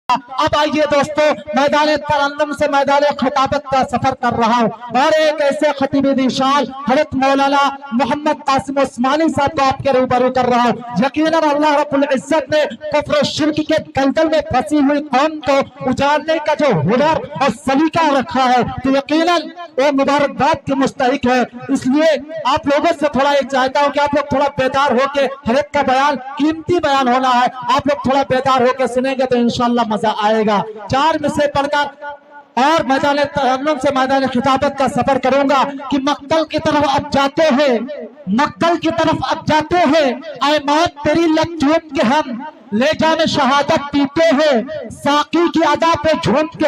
اب آئیے دوستو، میدان ترنم سے میدان خطابت کا سفر کر رہا ہوں اور ایک ایسے خطیب ذیشان حضرت مولانا محمد قاسم عثمانی صاحب کو آپ کے روبرو کر رہا ہوں۔ یقیناً اللہ رب العزت نے کفر و شرک کے دلدل میں پھنسی ہوئی قوم کو اجارنے کا جو ہنر اور سلیقہ رکھا ہے تو یقیناً وہ مبارکباد کے مستحق ہے۔ اس لیے آپ لوگوں سے تھوڑا یہ چاہتا ہوں کہ آپ لوگ تھوڑا بیدار ہو کے، حضرت کا بیان قیمتی بیان ہونا ہے، آپ لوگ تھوڑا بیدار ہو کے سنیں گے تو انشاءاللہ مزہ آئے گا۔ چار مصرے پڑھ کر اور میدان ترنم سے میدان خطابت کا سفر کروں گا کہ مقتل کی طرف اب جاتے ہیں، مقتل کی طرف اب جاتے ہیں، اے موت تیری لب چوم کے ہم لے جام شہادت پیتے ہیں، ساقی کی ادا پہ جھوم کے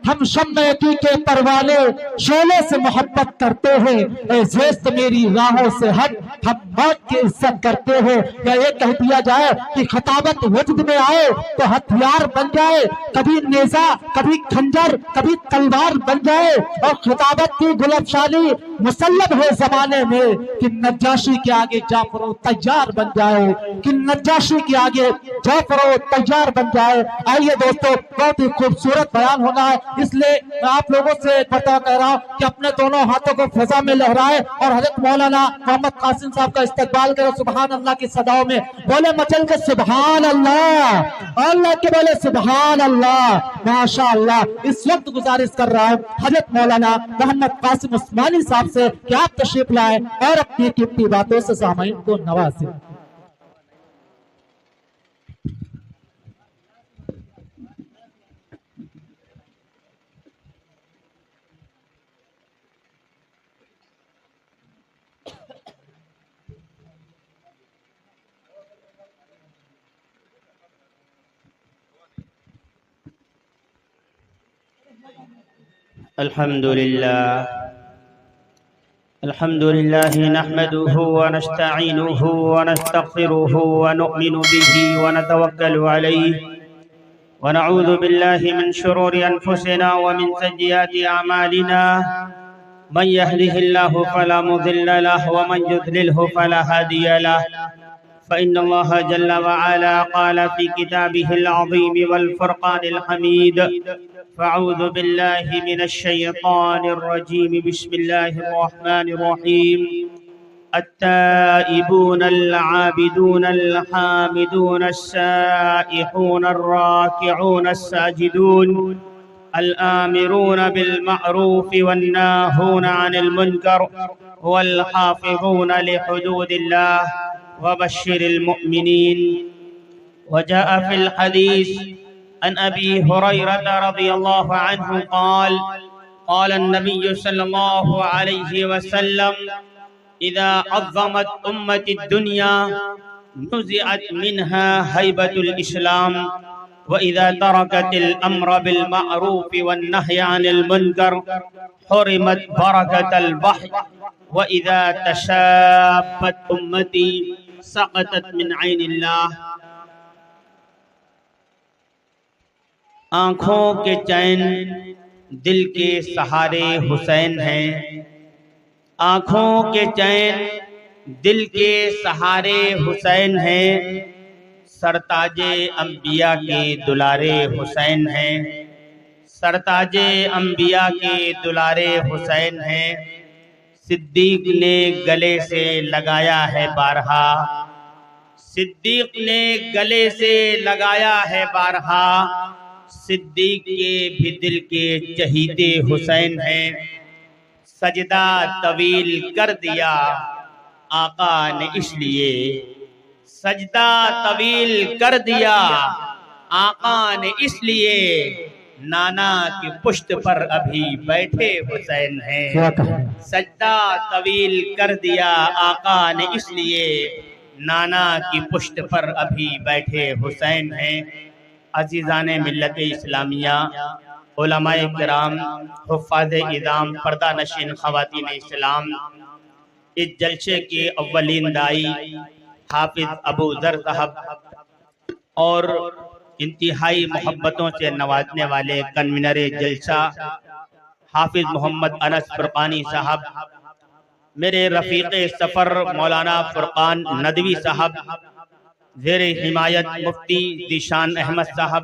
ہم شمع یقین کے پروانے شعلے سے محبت کرتے ہیں، اے زیست میری راہوں سے ہٹ ہم موت کی عزت کرتے ہیں۔ یا یہ کہہ دیا جائے کہ خطابت وجد میں آئے تو ہتھیار بن جائے، کبھی نیزہ کبھی خنجر کبھی تلوار بن جائے، اور خطابت کی گل افشانی مسلم ہے زمانے میں کہ نجاشی کے آگے جعفر تیار بن جائے، کہ نجاشی کے آگے جعفر تیار بن جائے۔ آئیے دوستو، بہت ہی خوبصورت بیان ہونا ہے، اس لیے میں آپ لوگوں سے ایک بتا کہہ رہا ہوں کہ اپنے دونوں ہاتھوں کو فضا میں لہرائے اور حضرت مولانا محمد قاسم صاحب کا استقبال کرو۔ سبحان اللہ کی صداؤں میں بولے مچل کے سبحان اللہ، اللہ کے بولے سبحان اللہ، ماشاءاللہ۔ اس وقت گزارش کر رہا ہوں حضرت مولانا محمد قاسم عثمانی صاحب سے کہ آپ تشریف لائیں اور اپنی قیمتی باتوں سے سامعین کو نوازیں۔ الحمد لله نحمده ونستعينه ونستغفره ونؤمن به ونتوكل عليه ونعوذ بالله من شرور أنفسنا ومن سيئات أعمالنا، من يهده الله فلا مضل له ومن يضلله فلا هادي له، فإن الله جل وعلا قال في كتابه العظيم والفرقان الحميد: فأعوذ بالله من الشيطان الرجيم، بسم الله الرحمن الرحيم: التائبون العابدون الحامدون السائحون الراكعون الساجدون الآمرون بالمعروف والناهون عن المنكر والحافظون لحدود الله وبشر المؤمنين۔ وجاء في الحديث عن أبي هريرة رضي الله عنه قال: قال النبي صلى الله عليه وسلم: إذا عظمت أمة الدنيا نزعت منها هيبة الإسلام، وإذا تركت الأمر بالمعروف والنهي عن المنكر حرمت بركة البحر، وإذا تشابت أمتي سقطت من عين الله۔ آنکھوں کے چین دل کے سہارے حسین ہیں، آنکھوں کے چین دل کے سہارے حسین ہیں، سرتاج انبیاء کے دلارے حسین ہیں، سرتاج انبیاء کے دلارے حسین ہیں۔ صدیق نے گلے سے لگایا ہے بارہا، صدیق نے گلے سے لگایا ہے بارہا، صدیق کے بھی دل کے چہیتے حسین ہیں۔ سجدہ طویل کر دیا آقا نے اس لیے، سجدہ طویل کر دیا آقا نے اس لیے، نانا کی پشت پر ابھی بیٹھے حسین ہیں۔ سجدہ طویل کر دیا آقا نے اس لیے، نانا کی پشت پر ابھی بیٹھے حسین ہیں۔ عزیزان ملت اسلامیہ، علماء کرام، حفاظ اعظام، پردہ نشین خواتین اسلام، اس جلسے کے اولین دائی حافظ ابو ذر صاحب اور انتہائی محبتوں سے نوازنے والے کنوینر جلسہ حافظ محمد انس فرقانی صاحب، میرے رفیق سفر مولانا فرقان ندوی صاحب، زیر حمایت مفتی ذیشان احمد صاحب،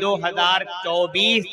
2024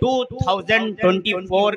2024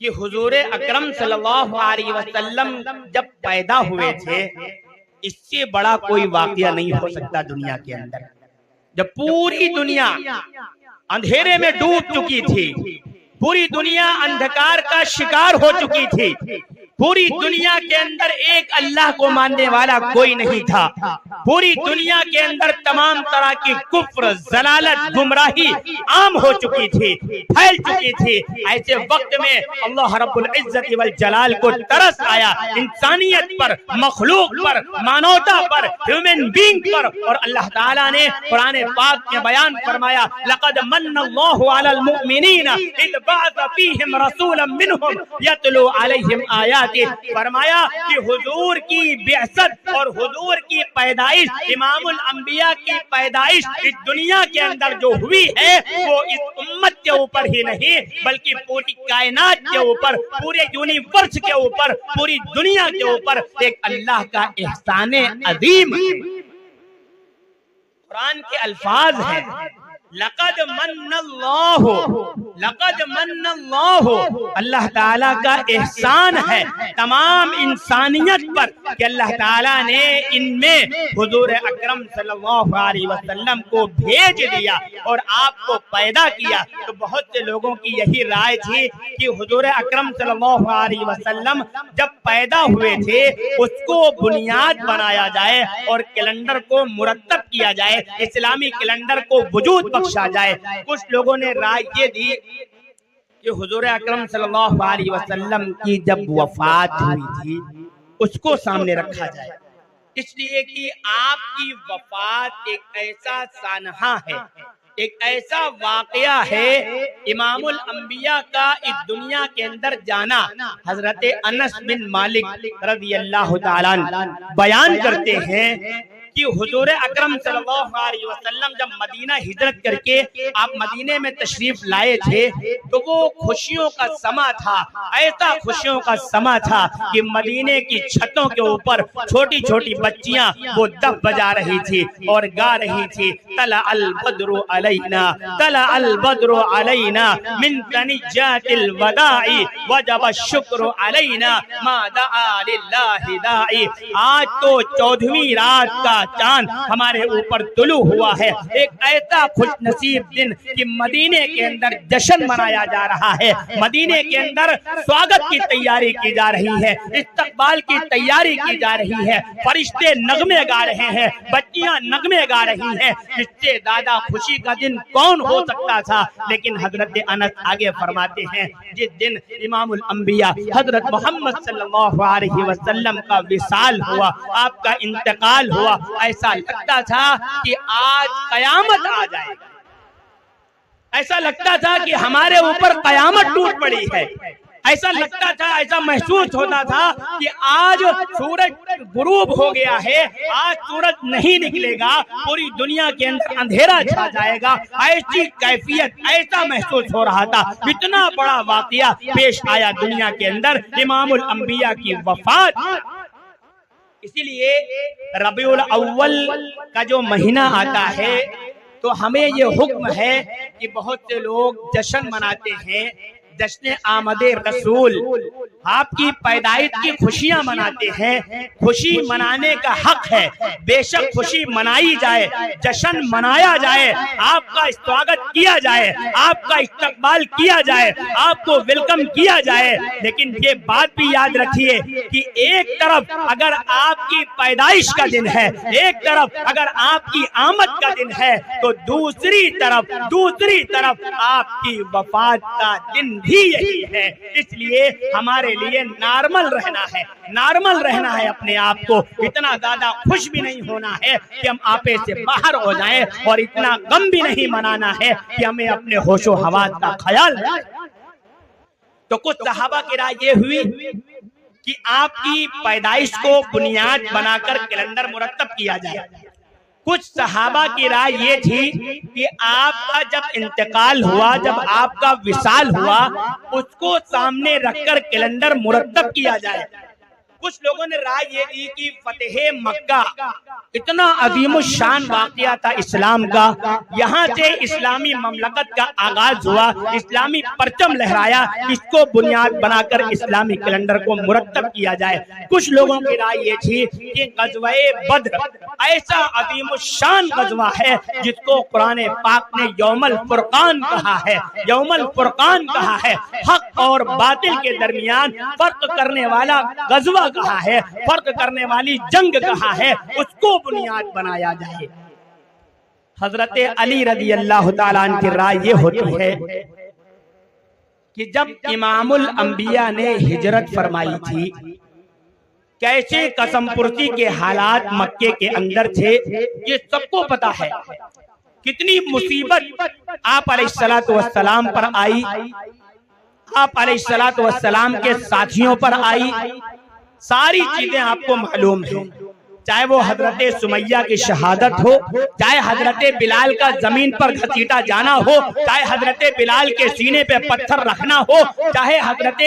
کہ حضور اکرم صلی اللہ علیہ وسلم جب پیدا ہوئے تھے اس سے بڑا کوئی واقعہ نہیں ہو سکتا دنیا کے اندر. جب پوری دنیا اندھیرے میں ڈوب چکی تھی، پوری دنیا اندھکار کا شکار ہو چکی تھی، پوری دنیا کے اندر ایک اللہ کو ماننے والا کوئی نہیں تھا، پوری دنیا کے اندر تمام طرح کی کفر، ضلالت، گمراہی عام ہو چکی تھی، پھیل چکی تھی. ایسے وقت میں اللہ رب العزت والجلال کو ترس آیا انسانیت پر، مخلوق پر، مانوتا پر، ہیومن بینگ پر، اور اللہ تعالیٰ نے قرآن پاک میں بیان فرمایا لقد من اللہ علی المؤمنین اذ بعث فیہم رسولا منہم یتلو علیہم آیات. فرمایا کہ حضور کی بعثت اور حضور کی پیدائش، امام الانبیاء کی پیدائش اس دنیا کے اندر جو ہوئی ہے وہ اس امت کے اوپر ہی نہیں بلکہ پوری کائنات کے اوپر، پورے یونیورس کے اوپر، پوری دنیا کے اوپر ایک اللہ کا احسان عظیم ہے. قرآن کے الفاظ ہیں لقد من اللہ، لقد من اللہ، اللہ تعالیٰ کا احسان ہے تمام انسانیت پر کہ اللہ تعالیٰ نے ان میں حضور اکرم صلی اللہ علیہ وسلم کو بھیج دیا اور آپ کو پیدا کیا. تو بہت سے لوگوں کی یہی رائے تھی کہ حضور اکرم صلی اللہ علیہ وسلم جب پیدا ہوئے تھے اس کو بنیاد بنایا جائے اور کیلنڈر کو مرتب کیا جائے، اسلامی کیلنڈر کو وجود بخشا جائے. کچھ لوگوں نے رائے یہ دی کہ حضور اکرم صلی اللہ علیہ وسلم کی جب وفات ہوئی تھی اس کو سامنے رکھا جائے، اس لیے کہ آپ کی وفات ایک ایسا سانحہ ہے، ایک ایسا واقعہ ہے، امام الانبیاء کا اس دنیا کے اندر جانا. حضرت انس بن مالک رضی اللہ تعالیٰ بیان کرتے ہیں کہ حضور اکرم صلی اللہ علیہ وسلم جب مدینہ ہجرت کر کے آپ مدینے میں تشریف لائے تھے تو وہ خوشیوں کا سما تھا، ایسا خوشیوں کا سما تھا کہ مدینے کی چھتوں کے اوپر چھوٹی چھوٹی بچیاں وہ دف بجا رہی تھی اور گا رہی تھی طلع البدر علینا، طلع البدر علینا من ثنیات الوداع وجب الشکر علینا ما دعا للہ داعی. آج تو 14ویں رات کا چاند ہمارے اوپر طلوع ہوا ہے، ایک ایسا خوش نصیب دن کہ مدینے کے اندر جشن منایا جا رہا ہے، مدینے کے اندر سواگت کی تیاری کی جا رہی ہے، استقبال کی تیاری کی جا رہی ہے، فرشتے نغمے گا رہے ہیں، بچیاں نغمے گا رہی ہیں. اس سے زیادہ خوشی کا دن کون ہو سکتا تھا؟ لیکن حضرت انس آگے فرماتے ہیں جس دن امام الانبیاء حضرت محمد صلی اللہ علیہ وسلم کا وصال ہوا، آپ کا انتقال ہوا، ایسا لگتا تھا کہ آج قیامت آ جائے گا، ایسا لگتا تھا کہ ہمارے اوپر قیامت ٹوٹ پڑی ہے، ایسا لگتا تھا، ایسا محسوس ہوتا تھا کہ آج سورج غروب ہو گیا ہے، آج سورج نہیں نکلے گا، پوری دنیا کے اندر اندھیرا چھا جائے گا. ایسی کیفیت، ایسا محسوس ہو رہا تھا. اتنا بڑا واقعہ پیش آیا دنیا کے اندر، امام الانبیاء کی وفات. اسی لیے ربیع الاول کا جو مہینہ آتا ہے تو ہمیں یہ حکم ہے کہ بہت سے لوگ جشن مناتے ہیں، جشن آمد رسول، آپ کی پیدائش کی خوشیاں مناتے ہیں. خوشی منانے کا حق ہے، بے شک خوشی منائی جائے، جشن منایا جائے، آپ کا استواگت کیا جائے، آپ کا استقبال کیا جائے، آپ کو ویلکم کیا جائے. لیکن یہ بات بھی یاد رکھیے کہ ایک طرف اگر آپ کی پیدائش کا دن ہے، ایک طرف اگر آپ کی آمد کا دن ہے تو دوسری طرف آپ کی وفات کا دن بھی یہی ہے. اس لیے ہمارے لیے نارمل رہنا ہے اپنے آپ کو. اتنا زیادہ خوش بھی نہیں ہونا ہے کہ ہم آپے سے باہر ہو جائیں اور اتنا غم بھی نہیں منانا ہے کہ ہمیں اپنے ہوش و حواس کا خیال رکھیں. تو کچھ صحابہ کی رائے یہ ہوئی کہ آپ کی پیدائش کو بنیاد بنا کر کیلنڈر مرتب کیا جائے. کچھ صحابہ کی رائے یہ تھی کہ آپ کا جب انتقال ہوا، جب آپ کا وصال ہوا، اس کو سامنے رکھ کر کیلنڈر مرتب کیا جائے. کچھ لوگوں نے رائے یہ دی کہ فتح مکہ اتنا عظیم الشان واقعہ تھا اسلام کا، یہاں سے اسلامی مملکت کا آغاز ہوا، اسلامی پرچم لہرایا، اس کو بنیاد بنا کر اسلامی کیلنڈر کو مرتب کیا جائے۔ کچھ لوگوں کی رائے یہ تھی کہ غزوہ بدر ایسا عظیم الشان غزوہ ہے جس کو قرآن پاک نے یوم الفرقان کہا ہے، یوم الفرقان کہا ہے، حق اور باطل کے درمیان فرق کرنے والا غزوہ کہا ہے، فرق کرنے والی جنگ کہا ہے، اس کو بنیاد بنایا جائے۔ حضرت علی رضی اللہ تعالیٰ عنہ کی رائے یہ ہوتی ہے کہ جب امام الانبیاء نے ہجرت فرمائی تھی، کیسے قسم پرسی کے حالات مکے کے اندر تھے یہ سب کو پتا ہے، کتنی مصیبت آپ علیہ السلام پر آئی، آپ علیہ السلام کے ساتھیوں پر آئی، ساری چیزیں آپ کو معلوم ہیں، چاہے وہ حضرت سمیہ کی شہادت ہو، چاہے حضرت بلال کا زمین پر گھسیٹا جانا ہو، چاہے حضرت بلال کے سینے پہ پتھر رکھنا ہو، چاہے حضرت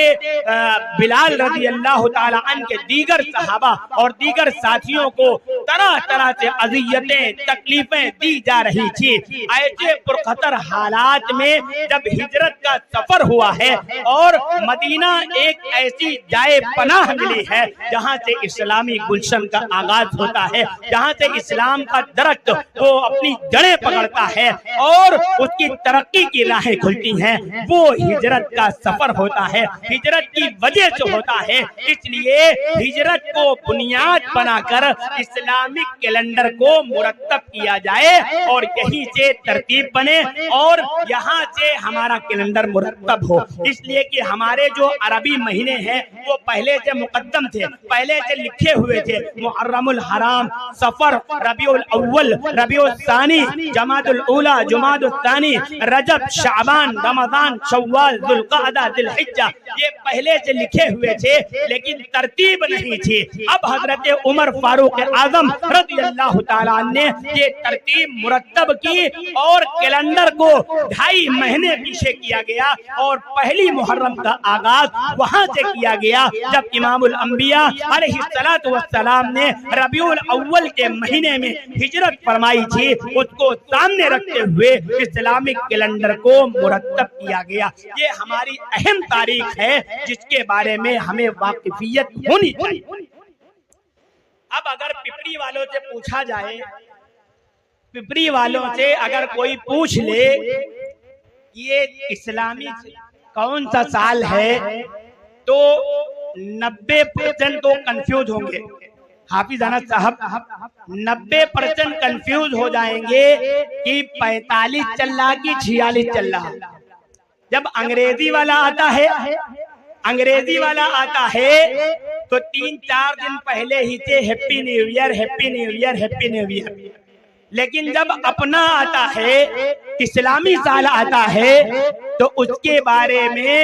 بلال رضی اللہ تعالی عنہ کے دیگر صحابہ اور دیگر ساتھیوں کو طرح طرح سے اذیتیں تکلیفیں دی جا رہی تھی۔ ایسے پرخطر حالات میں جب ہجرت کا سفر ہوا ہے اور مدینہ ایک ایسی جائے پناہ ملی ہے جہاں سے اسلامی گلشن کا آغاز ہوتا ہے، جہاں سے اسلام کا درخت وہ اپنی جڑیں پکڑتا ہے اور اس کی ترقی کی راہیں کھلتی ہیں، وہ ہجرت کا سفر ہوتا ہے، ہجرت کی وجہ سے ہوتا ہے۔ اس لیے ہجرت کو بنیاد بنا کر اسلامک کیلنڈر کو مرتب کیا جائے اور یہیں سے ترتیب بنے اور یہاں سے ہمارا کیلنڈر مرتب ہو، اس لیے کہ ہمارے جو عربی مہینے ہیں وہ پہلے سے مقدم تھے، پہلے سے لکھے ہوئے تھے، محرم الحرام، صفر، ربیع الاول، ربیع الثانی، جمادی الاولی، جمادی الثانی، رجب، شعبان، رمضان، شوال، ذوالقعدہ، ذی الحجہ، یہ پہلے سے لکھے ہوئے تھے لیکن ترتیب نہیں تھی۔ اب حضرت عمر فاروق اعظم رضی اللہ تعالیٰ عنہ نے یہ ترتیب مرتب کی اور کیلنڈر کو 2.5 مہینے پیچھے کیا گیا اور پہلی محرم کا آغاز وہاں سے کیا گیا جب امام الانبیاء علیہ السلام نے ربیع الاول کے مہینے میں ہجرت فرمائی تھی، اس کو سامنے رکھتے ہوئے اسلامک کیلنڈر کو مرتب کیا گیا۔ یہ ہماری اہم تاریخ ہے جس کے بارے میں ہمیں واقفیت ہونی چاہیے۔ اب اگر پپری والوں سے پوچھا جائے، پپری والوں سے اگر کوئی پوچھ لے یہ اسلامی کون سا سال ہے تو 90% تو کنفیوز ہوں گے، حافظ انس صاحب 90% کنفیوز ہو جائیں گے کہ 45 چل رہا کہ 46 چل رہا۔ جب انگریزی والا آتا ہے، انگریزی والا آتا ہے تو 3-4 دن پہلے ہی سے happy new year, happy new year, happy new year, لیکن جب اپنا آتا ہے، اسلامی سال آتا ہے تو اس کے بارے میں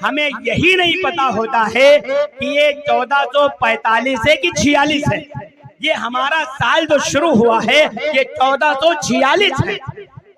ہمیں یہی نہیں پتا ہوتا ہے کہ یہ 1445 ہے کہ 46 ہے۔ یہ ہمارا سال جو شروع ہوا ہے یہ 1446 ہے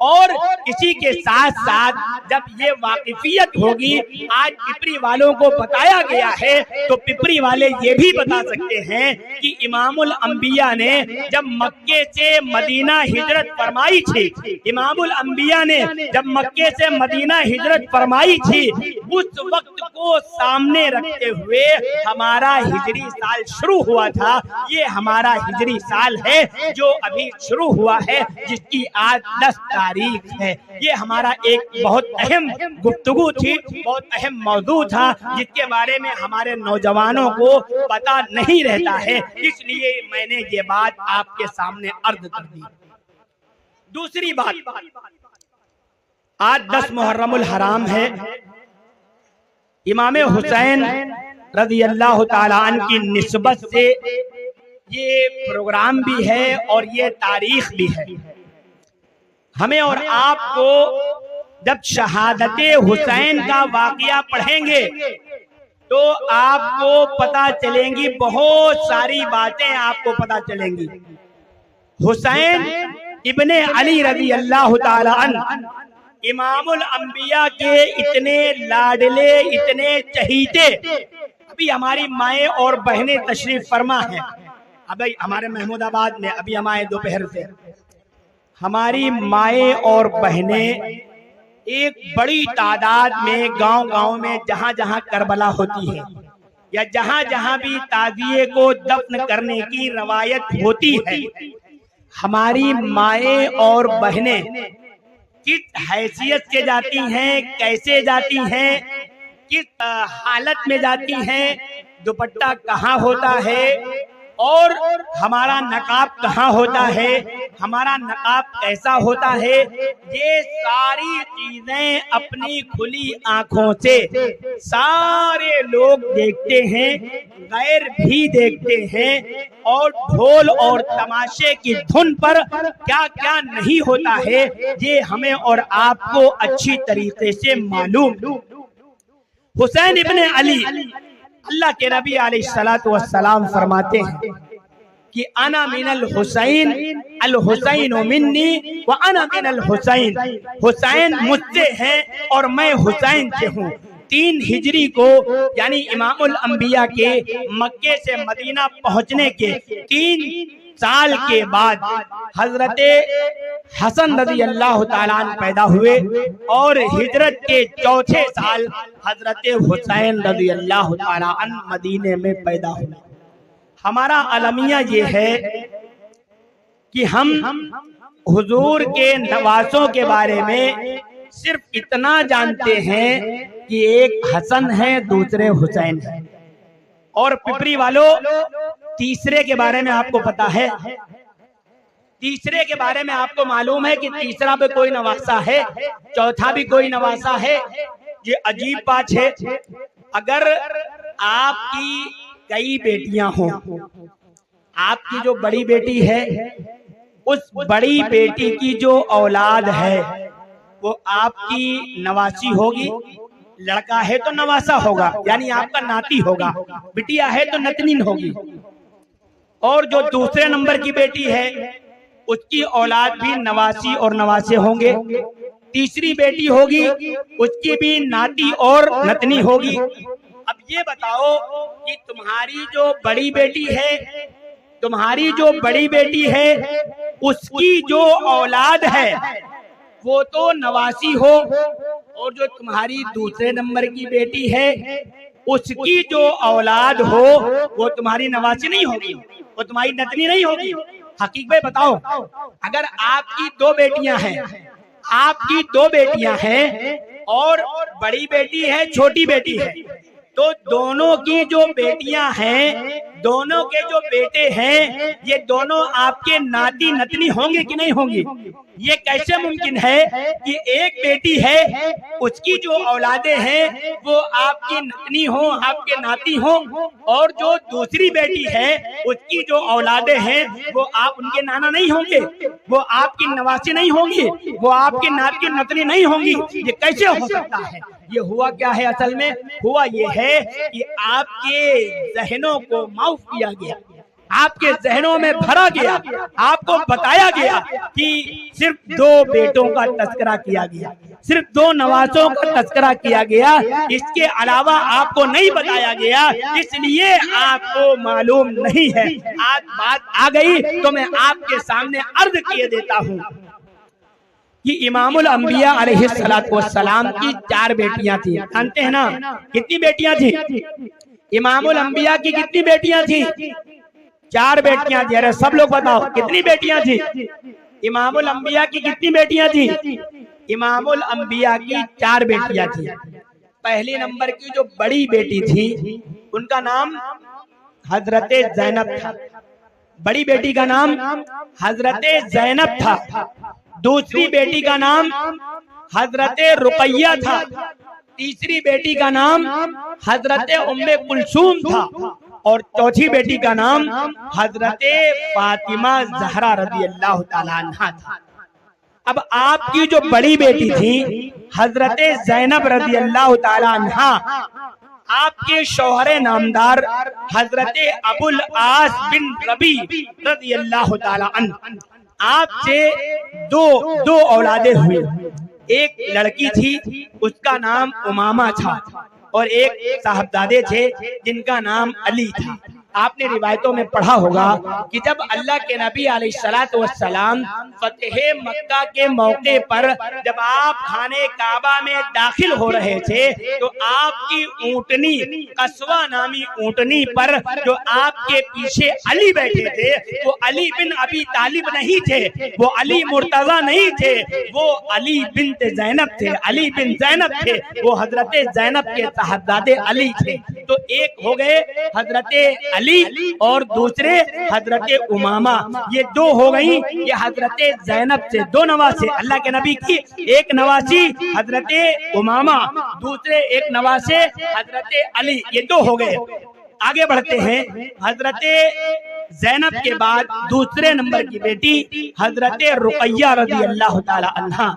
اور اسی کے ساتھ ساتھ جب یہ واقفیت ہوگی، آج پپری والوں کو بتایا گیا ہے تو پپری والے یہ بھی بتا سکتے ہیں کہ امام الانبیاء نے جب مکے سے مدینہ ہجرت فرمائی تھی، امام الانبیاء نے جب مکے سے مدینہ ہجرت فرمائی تھی، اس وقت کو سامنے رکھتے ہوئے ہمارا ہجری سال شروع ہوا تھا۔ یہ ہمارا ہجری سال ہے جو ابھی شروع ہوا ہے، جس کی آج 10 تاریخ ہے۔ یہ ہمارا ایک بہت اہم گفتگو تھی، بہت اہم موضوع تھا جس کے بارے میں ہمارے نوجوانوں کو پتا نہیں رہتا ہے، اس لیے میں نے یہ بات آپ کے سامنے عرض کر دی۔ دوسری بات، آج 10 محرم الحرام ہے، امام حسین رضی اللہ تعالیٰ عنہ کی نسبت سے یہ پروگرام بھی ہے اور یہ تاریخ بھی ہے۔ ہمیں اور آپ کو جب شہادت حسین کا واقعہ پڑھیں گے تو آپ کو پتا چلیں گی، بہت ساری باتیں آپ کو پتا چلیں گی۔ حسین ابن علی رضی اللہ تعالی عنہ امام الانبیاء کے اتنے لاڈلے، اتنے چہیتے، ابھی ہماری مائیں اور بہنیں تشریف فرما ہیں. ابھی ہمارے محمود آباد میں ابھی ہم آئے دوپہر سے. ہماری مائیں اور بہنیں ایک بڑی تعداد میں گاؤں گاؤں میں جہاں جہاں کربلا ہوتی ہے یا جہاں جہاں بھی تعزیے کو دفن کرنے کی روایت ہوتی ہے، ہماری مائیں اور بہنیں کس حیثیت سے جاتی ہیں، کیسے جاتی ہیں، کس حالت میں جاتی ہیں، دوپٹہ کہاں ہوتا ہے اور ہمارا نقاب کہاں ہوتا ہے، ہمارا نقاب کیسا ہوتا ہے، یہ ساری چیزیں اپنی کھلی آنکھوں سے سارے لوگ دیکھتے ہیں، غیر بھی دیکھتے ہیں، اور ڈھول اور تماشے کی دھن پر کیا کیا نہیں ہوتا ہے یہ ہمیں اور آپ کو اچھی طریقے سے معلوم. حسین ابن علی، اللہ کے نبی علیہ السلام فرماتے ہیں کہ انا من الحسین، الحسین منی وانا من الحسین، حسین مجھ سے ہے اور میں حسین سے ہوں. 3 ہجری کو یعنی امام الانبیاء کے مکے سے مدینہ پہنچنے کے 3 سال کے بعد حضرت حسن رضی اللہ تعالیٰ عنہ پیدا ہوئے اور ہجرت کے 4تھے سال حضرت حسین رضی اللہ تعالیٰ عنہ مدینے میں پیدا ہوئے. ہمارا المیہ یہ ہے کہ ہم حضور کے نواسوں کے بارے میں صرف اتنا جانتے ہیں کہ ایک حسن ہے، دوسرے حسین ہے، اور پپری والوں تیسرے کے بارے میں آپ کو پتا ہے، تیسرے کے بارے میں آپ کو معلوم ہے کہ تیسرا بھی کوئی نواسا ہے، چوتھا بھی کوئی نواسا ہے. یہ عجیب بات ہے. اگر آپ کی کئی بیٹیاں ہوں، آپ کی جو بڑی بیٹی ہے اس بڑی بیٹی کی جو اولاد ہے وہ آپ کی نواسی ہوگی. لڑکا ہے تو نواسا ہوگا یعنی آپ کا ناتی ہوگا، بٹیا ہے تو نتنین ہوگی. اور جو دوسرے نمبر کی بیٹی ہے اس کی اولاد بھی نواسی اور نواسے ہوں گے. تیسری بیٹی ہوگی اس کی بھی ناتی اور نتنی ہوگی. اب یہ بتاؤ کہ تمہاری جو بڑی بیٹی ہے اس کی جو اولاد ہے وہ تو نواسی ہو، اور جو تمہاری دوسرے نمبر کی بیٹی ہے اس کی جو اولاد ہو وہ تمہاری نواسی نہیں ہوگی، وہ تمہاری نتنی نہیں ہوگی. حقیقت بتاؤ، اگر آپ کی 2 بیٹیاں ہیں اور بڑی بیٹی ہے چھوٹی بیٹی ہے تو دونوں کی جو بیٹیاں ہیں، دونوں کے جو بیٹے ہیں، یہ دونوں آپ کے ناتی نتنی ہوں گے کہ نہیں ہوں گی؟ یہ کیسے ممکن ہے کہ ایک بیٹی ہے اس کی جو اولادیں ہیں وہ آپ کی نتنی ہوں، آپ کے ناتی ہوں، اور جو دوسری بیٹی ہے اس کی جو اولادیں ہیں وہ آپ ان کے نانا نہیں ہوں گے، وہ آپ کی نواسی نہیں ہوں گی، وہ آپ کی ناتی اور نتنی نہیں ہوں گی؟ یہ کیسے ہو سکتا ہے؟ یہ ہوا کیا ہے؟ اصل میں ہوا یہ ہے کہ آپ کے ذہنوں کو معاف کیا گیا، آپ کے ذہنوں میں بھرا گیا، آپ کو بتایا گیا کہ صرف 2 بیٹوں کا تذکرہ کیا گیا، صرف 2 نواسوں کا تذکرہ کیا گیا، اس کے علاوہ آپ کو نہیں بتایا گیا، اس لیے آپ کو معلوم نہیں ہے. آج بات آ گئی تو میں آپ کے سامنے عرض کیے دیتا ہوں کہ امام الانبیاء علیہ السلام کی 4 بیٹیاں تھیں. جانتے ہیں نا کتنی بیٹیاں تھیں؟ امام الانبیاء کی کتنی بیٹیاں تھیں؟ 4 بیٹیاں تھیں. ارے سب لوگ بتاؤ کتنی بیٹیاں تھیں؟ امام الانبیاء کی کتنی بیٹیاں تھیں؟ امام الانبیاء کی 4 بیٹیاں تھیں. پہلی نمبر کی جو بڑی بیٹی تھی ان کا نام حضرت زینب تھا. بڑی بیٹی کا نام حضرت زینب تھا. دوسری بیٹی کا نام حضرت رقیہ تھا. تیسری بیٹی کا نام حضرت ام کلثوم تھا. اور چوتھی بیٹی کا نام حضرت فاطمہ زہرا رضی اللہ تعالیٰ عنہا تھا. اب آپ کی جو بڑی بیٹی تھی حضرت زینب رضی اللہ تعالیٰ عنہا، آپ کے شوہر نامدار حضرت ابو العاص بن ربی رضی اللہ تعالیٰ عنہ، آپ سے دو اولادیں ہوئی. ایک لڑکی تھی اس کا نام امامہ تھا، اور ایک صاحبزادے تھے جن کا نام علی تھا۔ آپ نے روایتوں میں پڑھا ہوگا کہ جب اللہ کے نبی علیہ الصلوۃ والسلام فتح مکہ کے موقع پر جب آپ خانے کعبہ میں داخل ہو رہے تھے تو آپ کی اونٹنی قصوہ نامی اونٹنی پر جو آپ کے پیچھے علی بیٹھے تھے وہ علی بن ابی طالب نہیں تھے، وہ علی مرتضی نہیں تھے، وہ علی بنت زینب تھے، علی بن زینب تھے، وہ حضرت زینب کے صاحبزادے علی تھے۔ تو ایک ہو گئے حضرت علی اور دوسرے حضرت امامہ، یہ دو ہو گئی، یہ حضرت زینب سے دو نواسے اللہ کے نبی کی، ایک نواسی حضرت امامہ، دوسرے ایک نواسے حضرت علی، یہ دو ہو گئے۔ آگے بڑھتے ہیں، حضرت زینب کے بعد دوسرے نمبر کی بیٹی حضرت رقیہ رضی اللہ تعالی عنہا،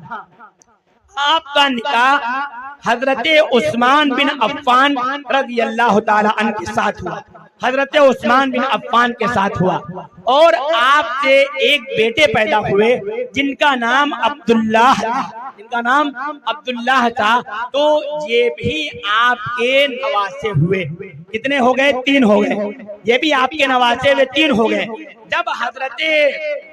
آپ کا نکاح حضرت عثمان بن عفان رضی اللہ تعالی عنہ کے ساتھ ہوا، حضرت عثمان بن عفان کے ساتھ ہوا، اور آپ سے ایک بیٹے پیدا ہوئے جن کا نام عبداللہ تھا، جن کا نام عبداللہ تھا، تو یہ بھی آپ کے نواسے ہوئے۔ کتنے ہو گئے؟ 3 ہو گئے، یہ بھی آپ کے نواسے ہوئے، 3 ہو گئے۔ جب حضرت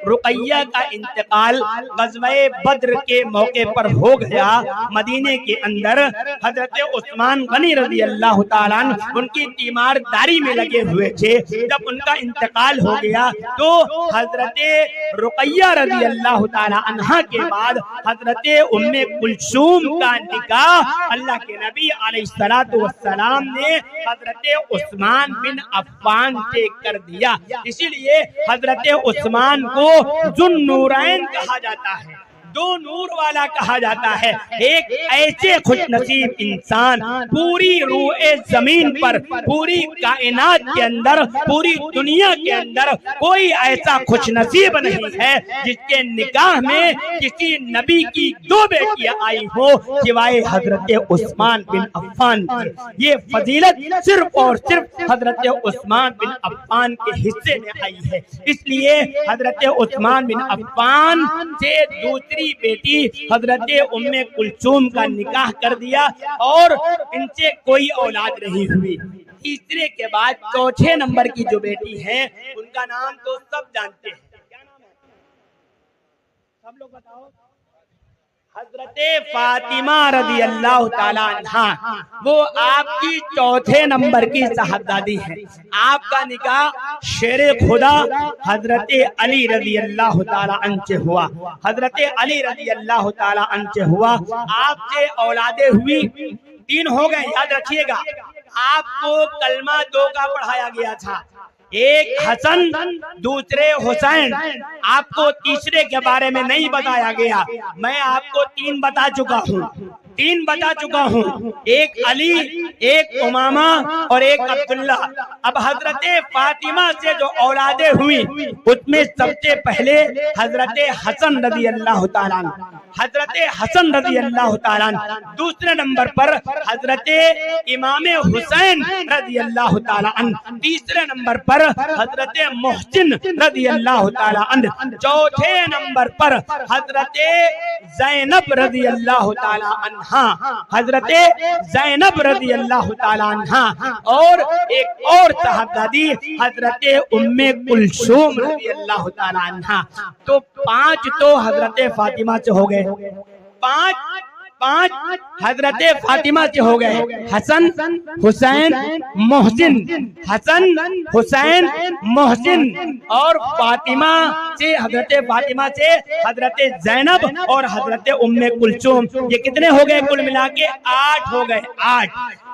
رقیہ کا انتقال غزوہ بدر کے موقع پر ہو گیا مدینے کے اندر، حضرت عثمان غنی رضی اللہ تعالیٰ عنہ ان کی تیمارداری میں لگے ہوئے تھے، جب ان کا انتقال ہو گیا تو حضرت رقیہ رضی اللہ تعالیٰ عنہ کے بعد حضرت ام کلثوم کا نکاح اللہ کے نبی علیہ الصلوۃ والسلام نے حضرت عثمان بن عفان سے کر دیا۔ اسی لیے حضرت عثمان کو ذو النورین کہا جاتا ہے، 2 نور والا کہا جاتا ہے، ایک ایسے خوش نصیب انسان پوری روح زمین پر، پوری کائنات کے اندر، پوری دنیا کے اندر کوئی ایسا خوش نصیب نہیں ہے جس کے نکاح میں کسی نبی کی 2 بیٹیاں آئی ہو سوائے حضرت عثمان بن عفان کی۔ یہ فضیلت صرف اور صرف حضرت عثمان بن عفان کے حصے میں آئی ہے، اس لیے حضرت عثمان بن عفان سے دوسری بیٹی حضرت ام کلثوم کا نکاح کر دیا اور ان سے کوئی اولاد نہیں ہوئی۔ تیسرے کے بعد چوتھے نمبر کی جو بیٹی ہے ان کا نام تو سب جانتے ہیں، کیا نام ہے؟ سب لوگ بتاؤ۔ حضرت فاطمہ رضی اللہ تعالی عنہا، وہ آپ کی چوتھے نمبر کی صاحبزادی ہے۔ آپ کا نکاح شیر خدا حضرت علی رضی اللہ تعالی عنہ سے ہوا، حضرت علی رضی اللہ تعالی عنہ سے ہوا۔ آپ سے اولادیں ہوئی، 3 ہو گئے، یاد رکھیے گا۔ آپ کو کلمہ 2 کا پڑھایا گیا تھا، ایک حسن دوسرے حسین۔ آپ کو تیسرے کے بارے میں نہیں بتایا گیا، میں آپ کو 3 بتا چکا ہوں، ایک علی، ایک امامہ اور ایک عبداللہ۔ اب حضرت فاطمہ سے جو اولادیں ہوئی اس میں سب سے پہلے حضرت حسن رضی اللہ تعالیٰ عنہ، حضرت حسن رضی اللہ تعالیٰ عنہ، دوسرے نمبر پر حضرت امام حسین رضی اللہ تعالیٰ عنہ، تیسرے نمبر پر حضرت محسن رضی اللہ تعالیٰ عنہ، چوتھے نمبر پر حضرت زینب رضی اللہ تعالیٰ عنہ، حضرت زینب رضی اللہ تعالیٰ عنہ، اور ایک اور صاحبزادی حضرت ام کلثوم رضی اللہ تعالیٰ عنہ۔ تو 5 تو حضرت فاطمہ سے ہو گئے، 5 حضرت فاطمہ سے ہو گئے، حسن حسین محسن، حسن حسین محسن، اور فاطمہ سے حضرت فاطمہ سے حضرت زینب اور حضرت ام کلثوم۔ یہ کتنے ہو گئے کل ملا کے؟ 8 ہو گئے، 8۔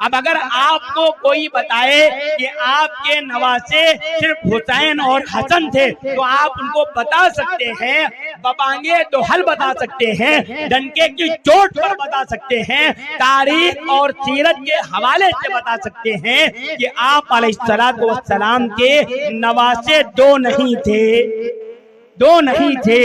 اب اگر آپ کو کوئی بتائے کہ آپ کے نواسے صرف حسین اور حسن تھے تو آپ ان کو بتا سکتے ہیں، ببانگے دو حل بتا سکتے ہیں، ڈنکے کی چوٹ پر بتا سکتے ہیں، تاریخ اور سیرت کے حوالے سے بتا سکتے ہیں کہ آپ علیہ الصلوۃ والسلام کے نواسے 2 نہیں تھے،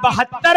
72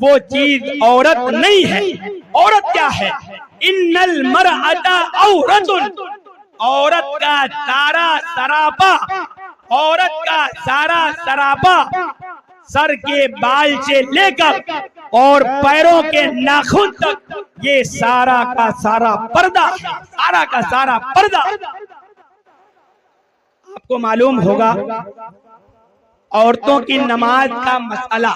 وہ چیز عورت نہیں ہے. عورت کیا ہے؟ ان المرأۃ عورت، عورت کا سارا سراپا، عورت کا سارا سراپا سر کے بال سے لے کر اور پیروں کے ناخن تک یہ سارا کا سارا پردہ، سارا کا سارا پردہ. آپ کو معلوم ہوگا عورتوں کی نماز کا مسئلہ،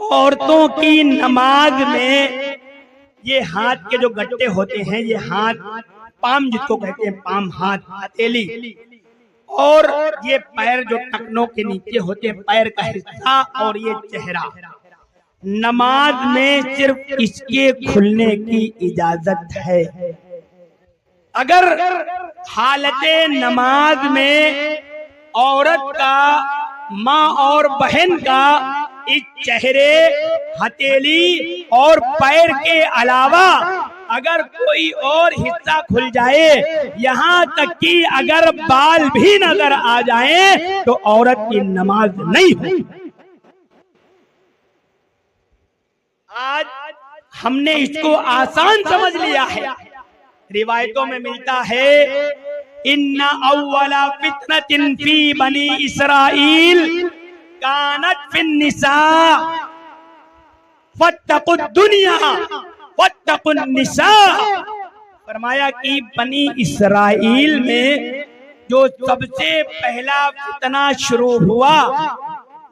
عورتوں کی نماز میں یہ ہاتھ کے جو گٹے ہوتے ہیں، یہ ہاتھ پام جس کو کہتے ہیں، پام ہاتھ، ہتھیلی، اور یہ پیر جو ٹکنوں کے نیچے ہوتے ہیں، پیر کا حصہ، اور یہ چہرہ، نماز میں صرف اس کے کھلنے کی اجازت ہے. اگر حالت نماز میں عورت کا، ماں اور بہن کا اس چہرے، ہتھیلی اور پیر کے علاوہ اگر کوئی اور حصہ کھل جائے، یہاں تک کہ اگر بال بھی نظر آ جائیں، تو عورت کی نماز نہیں ہوتی. آج ہم نے اس کو آسان سمجھ لیا ہے. روایتوں میں ملتا ہے ان اول فتنۃ فی بنی اسرائیل کانت فی النساء فاتقوا الدنیا واتقوا النساء. فرمایا کہ بنی اسرائیل میں جو سب سے پہلا فتنہ شروع ہوا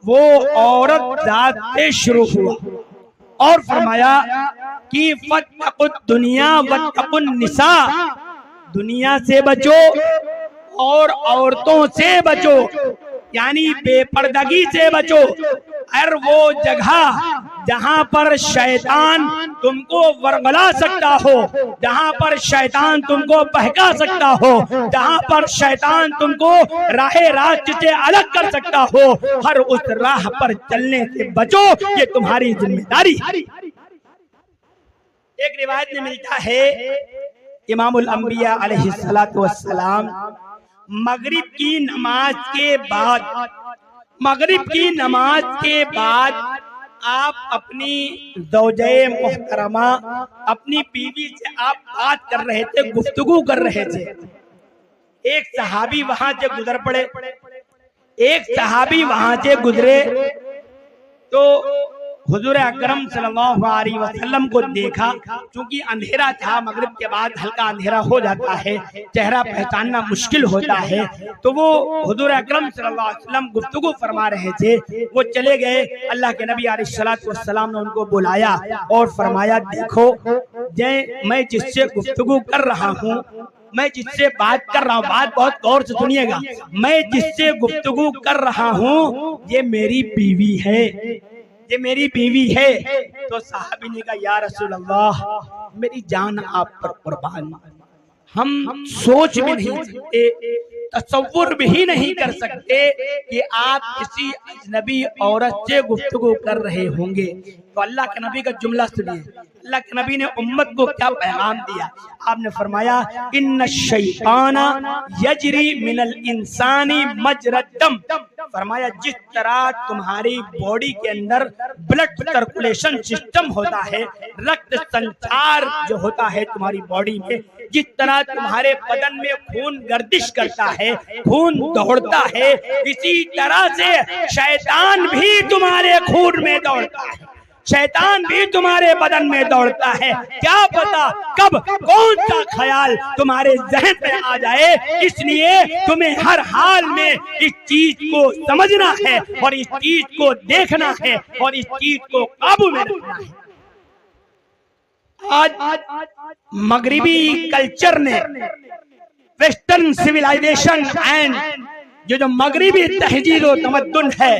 وہ عورت ذات سے شروع ہوا، اور فرمایا کہ فاتقوا الدنیا واتقوا النساء، دنیا سے بچو اور عورتوں سے بچو، یعنی بے پردگی سے بچو. ہر وہ جگہ جہاں پر شیطان تم کو ورغلا سکتا ہو، جہاں پر شیطان تم کو بہکا سکتا ہو، جہاں پر شیطان تم کو راہ راست سے الگ کر سکتا ہو، ہر اس راہ پر چلنے سے بچو، یہ تمہاری ذمہ داری ہے. ایک روایت میں ملتا ہے امام الانبیاء علیہ السلام مغرب کی نماز کے بعد، مغرب کی نماز کے بعد آپ اپنی زوجہ محترمہ، اپنی بیوی سے آپ بات کر رہے تھے، گفتگو کر رہے تھے. ایک صحابی وہاں سے گزر پڑے، ایک صحابی وہاں سے گزرے تو حضور اکرم صلی اللہ علیہ وسلم کو دیکھا. چونکہ اندھیرا تھا، مغرب کے بعد ہلکا اندھیرا ہو جاتا ہے، چہرہ پہچاننا مشکل ہوتا ہے، تو وہ حضور اکرم صلی اللہ علیہ وسلم گفتگو فرما رہے تھے. وہ چلے گئے، اللہ کے نبی علیہ السلام نے ان کو بلایا اور فرمایا دیکھو میں جس سے گفتگو کر رہا ہوں، میں جس سے بات کر رہا ہوں، بات بہت غور سے سنیے گا، میں جس سے گفتگو کر رہا ہوں یہ میری بیوی ہے، یہ میری بیوی ہے. تو صحابی نے کہا یا رسول اللہ میری جان آپ پر قربان، ہم سوچ بھی نہیں سکتے، تصور بھی نہیں کر سکتے کہ آپ کسی اجنبی عورت سے گفتگو کر رہے ہوں گے. تو اللہ کے نبی کا جملہ سنیے، اللہ کے نبی نے امت کو کیا پیغام دیا. آپ نے فرمایا ان الشیطان یجری من الانسان مجری الدم. فرمایا جس طرح تمہاری باڈی کے اندر بلڈ سرکولیشن سسٹم ہوتا ہے، رکت سنچار جو ہوتا ہے تمہاری باڈی میں، جس طرح تمہارے بدن میں خون گردش کرتا ہے، خون دوڑتا ہے، اسی طرح سے شیطان بھی تمہارے خون میں دوڑتا ہے، شیطان بھی تمہارے بدن میں دوڑتا ہے. کیا پتا کب کون سا خیال تمہارے ذہن میں آ جائے، اس لیے تمہیں ہر حال میں اس چیز کو سمجھنا ہے اور اس چیز کو دیکھنا ہے اور اس چیز کو قابو میں رکھنا ہے. آج مغربی کلچر نے، ویسٹرن سیولائزیشن اینڈ جو مغربی تہذیب و تمدن ہے،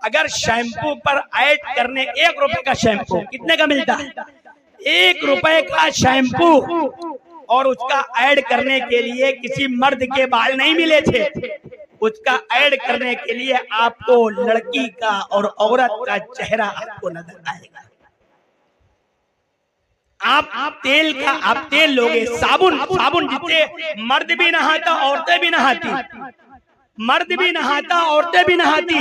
اگر شیمپو پر ایڈ کرنے 1 روپے کا شیمپو کتنے کا ملتا ہے؟ 1 روپے کا شیمپو، اور اس کا ایڈ کرنے کے لیے کسی مرد کے بال نہیں ملے تھے، اس کا ایڈ کرنے کے لیے آپ کو لڑکی کا اور عورت کا چہرہ آپ کو نظر آئے گا. آپ تیل لوگے، صابن جس سے مرد بھی نہاتا عورتیں بھی نہاتی، مرد بھی نہاتا عورتیں بھی نہاتی.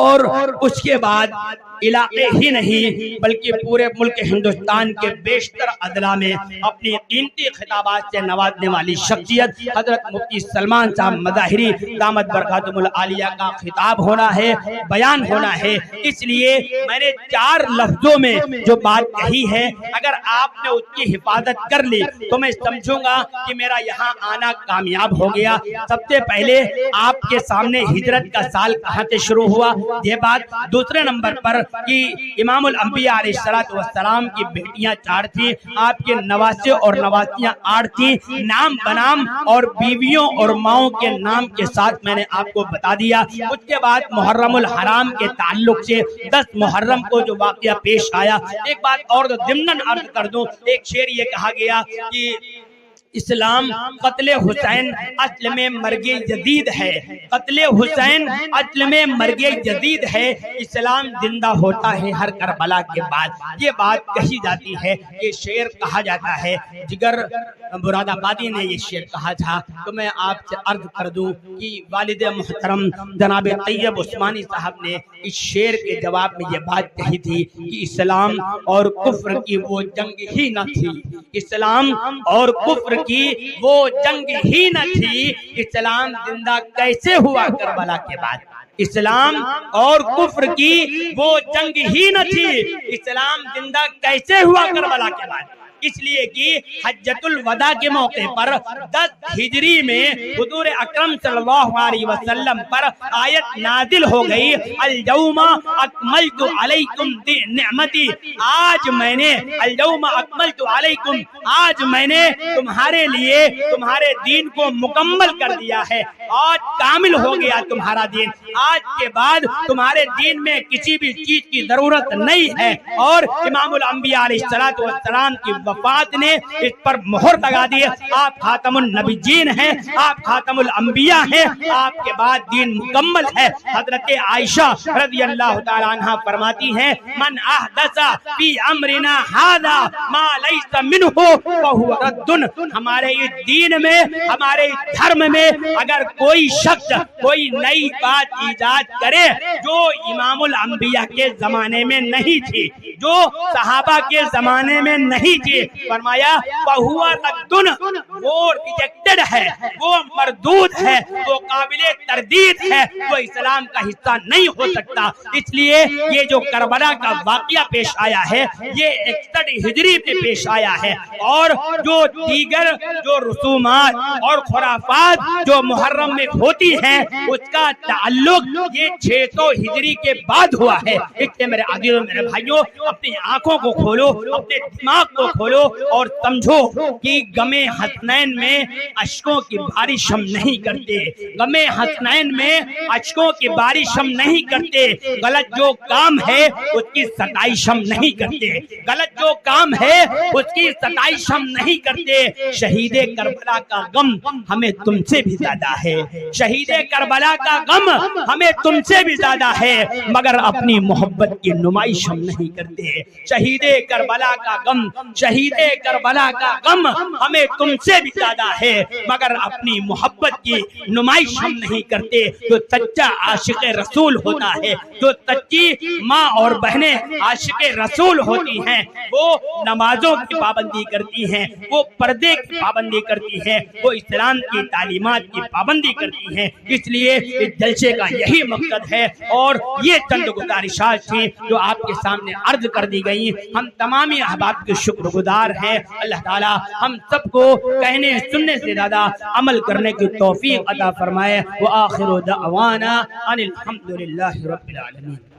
اور اس کے بعد علاقے ہی نہیں بلکہ پورے ملک ہندوستان کے بیشتر اضلاع میں اپنی قیمتی خطابات سے نوازنے والی شخصیت حضرت مفتی سلمان صاحب مظاہری دامت برکاتہم العالیہ کا خطاب ہونا ہے، بیان ہونا ہے۔ اس لیے میں نے 4 لفظوں میں جو بات کہی ہے، اگر آپ نے اس کی حفاظت کر لی تو میں سمجھوں گا کہ میرا یہاں آنا کامیاب ہو گیا۔ سب سے پہلے آپ کے سامنے ہجرت کا سال کہاں سے شروع ہوا یہ بات، دوسرے نمبر پر کہ امام الانبیاء علیہ السلام کی بیٹیاں 4 تھیں، آپ کے نواسے اور نواسیاں 8 تھیں، نام بنام اور بیویوں اور ماؤں کے نام کے ساتھ میں نے آپ کو بتا دیا۔ اس کے بعد محرم الحرام کے تعلق سے 10 محرم کو جو واقعہ پیش آیا، ایک بات اور ضمناً عرض کر دوں، ایک شعر یہ کہا گیا کہ اسلام قتل حسین اصل میں مرگ جدید ہے، قتل حسین اصل میں مرگ جدید ہے، اسلام زندہ ہوتا ہے ہر کربلا کے بعد۔ یہ بات کہی جاتی ہے، یہ شعر کہا جاتا ہے، جگر مراد آبادی نے یہ شعر کہا تھا۔ تو میں آپ سے عرض کر دوں کہ والد محترم جناب طیب عثمانی صاحب نے اس شعر کے جواب میں یہ بات کہی تھی کہ اسلام اور کفر کی وہ جنگ ہی نہ تھی، اسلام اور کفر کی وہ جنگ ہی نہ تھی، اسلام زندہ کیسے ہوا کربلا کے بعد؟ اسلام اور کفر کی وہ جنگ ہی نہ تھی، اسلام زندہ کیسے ہوا کربلا کے بعد؟ اس لیے کہ حجۃ الوداع کے موقع پر 10 ہجری میں حضور اکرم صلی اللہ علیہ وسلم پر آیت نازل ہو گئی، اليوم اکملت علیکم نعمتی، آج میں نے اليوم اکملت علیکم، آج میں نے تمہارے لیے تمہارے دین کو مکمل کر دیا ہے، آج کامل ہو گیا تمہارا دین، آج کے بعد تمہارے دین میں کسی بھی چیز کی ضرورت نہیں ہے۔ اور امام الانبیاء علیہ السلام کی وفات نے اس پر مہر لگا دی، آپ خاتم النبیین ہیں، آپ خاتم الانبیاء ہیں، آپ کے بعد دین مکمل ہے۔ حضرت عائشہ رضی اللہ تعالی عنہ فرماتی ہیں، من احدث فی امرنا ھذا ما لیس منہ فہو رد، ہمارے اس دین میں، ہمارے اس دھرم میں اگر کوئی شخص کوئی نئی بات ایجاد کرے جو امام الانبیاء کے زمانے میں نہیں تھی، جو صحابہ کے زمانے میں نہیں تھی، فرمایا فہو رد، وہ ریجیکٹڈ ہے، وہ مردود ہے، وہ قابل تردید ہے، وہ اسلام کا حصہ نہیں ہو سکتا۔ اس لیے یہ جو کربلا کا واقعہ پیش آیا ہے، یہ 61 ہجری میں پیش آیا ہے، اور جو دیگر جو رسومات اور خرافات جو محرم میں ہوتی ہیں اس کا تعلق یہ 600 ہجری کے بعد ہوا ہے۔ اس لیے میرے عزیزوں میرے بھائیوں، اپنی آنکھوں کو کھولو، اپنے دماغ کو کھولو اور سمجھو کہ غم حسنین میں اشکوں کی بارش ہم نہیں کرتے، غم حسنین میں اشکوں کی بارش ہم نہیں کرتے، غلط جو کام ہے اس کی ستائش ہم نہیں کرتے، غلط جو کام ہے اس کی ستائش ہم نہیں کرتے۔ شہید کربلا کا غم ہمیں تم سے بھی زیادہ ہے، شہید کربلا کا غم ہمیں تم سے بھی زیادہ ہے، مگر اپنی محبت کی نمائش ہم نہیں کرتے۔ شہید کربلا کا غم، شہید کربلا کا غم ہمیں تم سے بھی زیادہ ہے، مگر اپنی محبت کی نمائش ہم نہیں کرتے۔ جو سچا عاشق رسول ہوتا ہے، جو سچی ماں اور بہنیں عاشق رسول ہوتی ہیں، وہ نمازوں کی پابندی کرتی ہیں، وہ پردے کی پابندی کرتی ہیں، وہ اسلام کی تعلیمات کی پابندی کرتی ہیں۔ اس لیے اس جلسے کا یہی مقصد ہے، اور یہ چند گزارشات تھیں جو آپ کے سامنے عرض کر دی گئی۔ ہم تمامی احباب کے شکر گزار ہیں، اللہ تعالی ہم سب کو کہنے سننے سے زیادہ عمل کرنے کی توفیق عطا فرمائے۔ وآخر دعوانا ان الحمد للہ رب العالمین۔